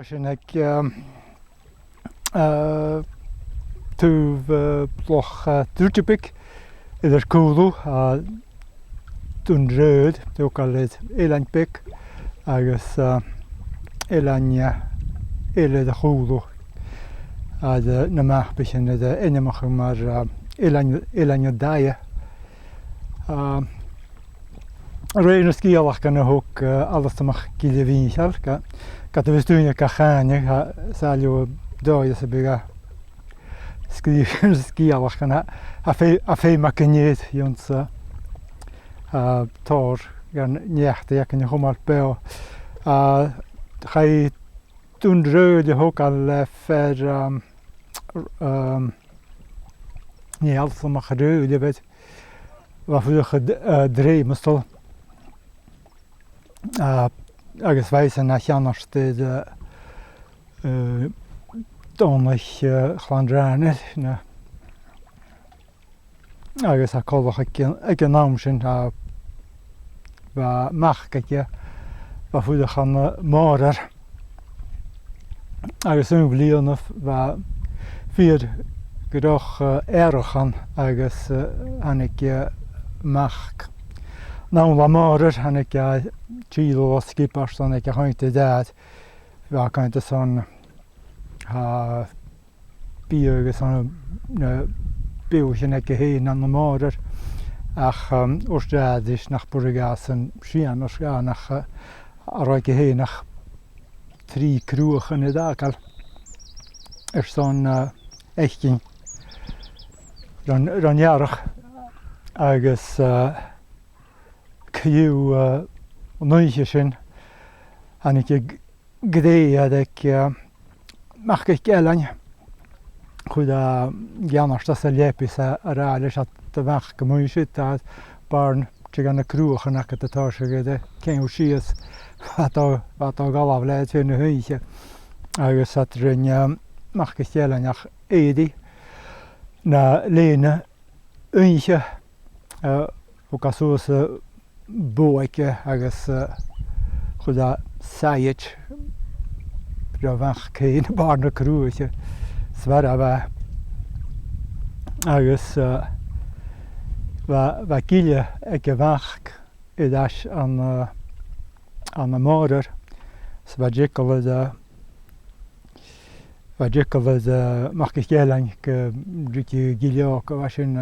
Sin ag túh bloch dúirtepic idir cúlú a dún réad tuáilid éileinn pic agus éileinn éile a chúlú a na meachpa sin inimeach mar éileinn daie. Réir na scíalach gan na thug alles amach gile víseal Gat bhís dúine go cháine sáú dóid sa bega scíalach gan a fé mac gnéad dionsa tóir gan neachta ag an chumáil beo. Cha dún réad a thugáil le fer níall amach réad a bheith fuidecha drémastal. Agus bheith na cheannaiste dónach chlandraine agus a cholach ag an nám sin meach aice fuideach an márar agus blianamh fíor goch éirichan agus hanig meach. Ná le márar hanig tíú skipar san ag chainte déad bheit caiinte san bí agus an biú sin ag héin an na márar ach ústéad is nach burigás an sian os nach ará go héanach trí cruúchan i dágal san éicin ranhearach agus ciú nuige sin hanig gréad ag meach go céalainn chud a gceannasta sa lépis a rá leis a bheach go mú si a barn tu gan na cruúchan ach atá se go céú sios atá galáh le tú na thuige agus at rinne meach go céalainn ach éadi na léine uige ó gasúsa bóice agus chud a said ra bheach céin bar na cruúise sver a bheith agus bheith giile ag go bheach i dais an na márar sa bheith dicolad meach go céalainn go ríci gileach go bheith sin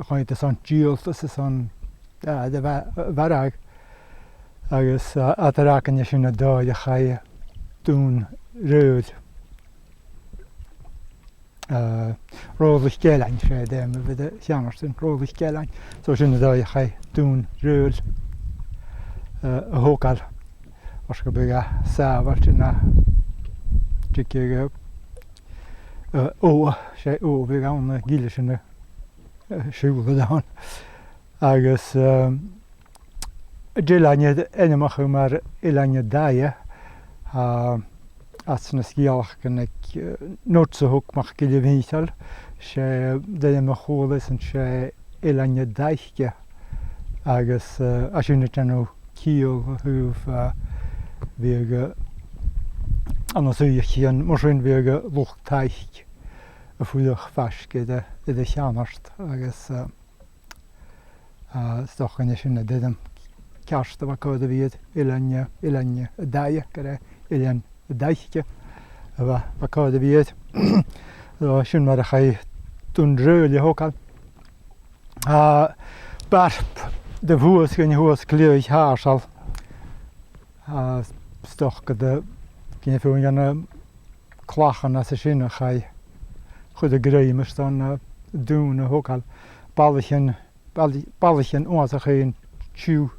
chuinte san díolta sa san de bharag agus atarrácanne sin na dáid a cha dún réad rólah céalainn sé déim a bheit cheannarstin rólah céalainn so sin na dáid a cha dún réad a thógáil os go bega sábhailte na tuige ó sé ó bhí an na gile sin siúla dáin. Agus déileine inimeach mar éileine daie as na scíalach gan ag nósa thugach go víseal sé déime cholas an sé éileine daiche agus a sinna tenú cíal thuh bhí an suúchéan mar sin bhí go lucht taicht a fuideach feisce i cheannart agus stochanne sin na didam ceasta bh códa bhíad éileine daie go éileann daiche a bheith códa bhíad sin mar a cha dún réil thógáil. Barp de bhuas gan thuas cléoigh thásal stoch go cinenne fiún gan chláchan a sa sinna cha chud a gréimeas an dún a thógáil ballachin óas a chéin tiú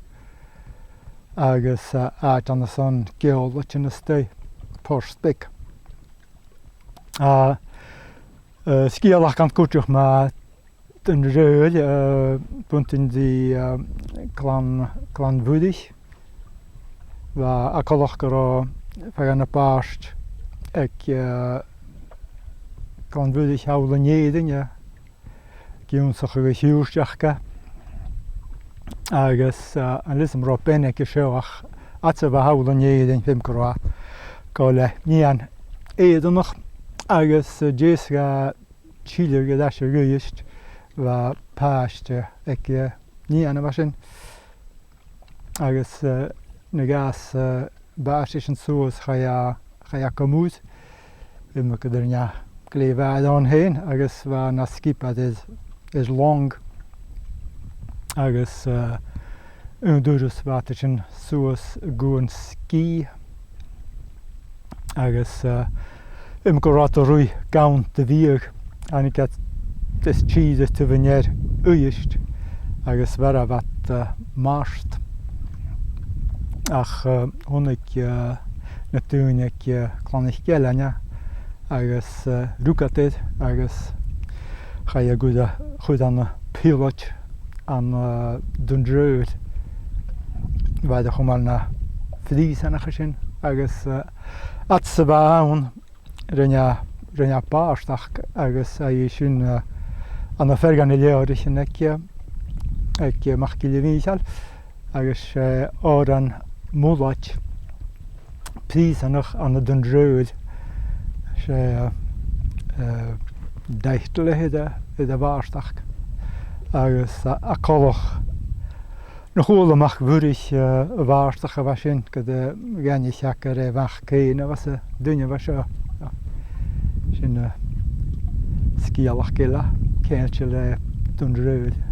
agus áit an san geol sin na sté póspic. Scíalach an cúteach má den réil buntin dí clan bhuidig a choch go fe an na páist ag clan bhuidig hála néidirine giúnsacha go hiústeachcha agus an lism rá benne go seoach atsa bh hála néidir fim gorá go le nían éadannach agus déas ga tíir go se ruist bheit páiste ag níana bhe sin agus na gas báis an suas cha go mús me go ne léhhead an héin agus bheit na skipad is long agus dúras bhata sin suas gúan cí agus go rá a ruí gan de bhíag anig is tíide tu bhanéir uist agus bhar a bheit mást ach tháinig na túine chlánaigh gealaine agus rúcaid agus cha chud an pílait an dundrúid bheit a chumáil na flís anach sin agus at sa bh ann rinne páisteach agus a dhé sin an na fergan na léir sin ag machcí le víseal agus á an múlait prísanach an na dundrúid sé deichtile i a bháisteach agus a choch na hólamach bhuiris bháisteach a bheit sin go gceanne seachar bheach céine bheit a duine bheit seo sin scíalach giile céilte le dundrúid.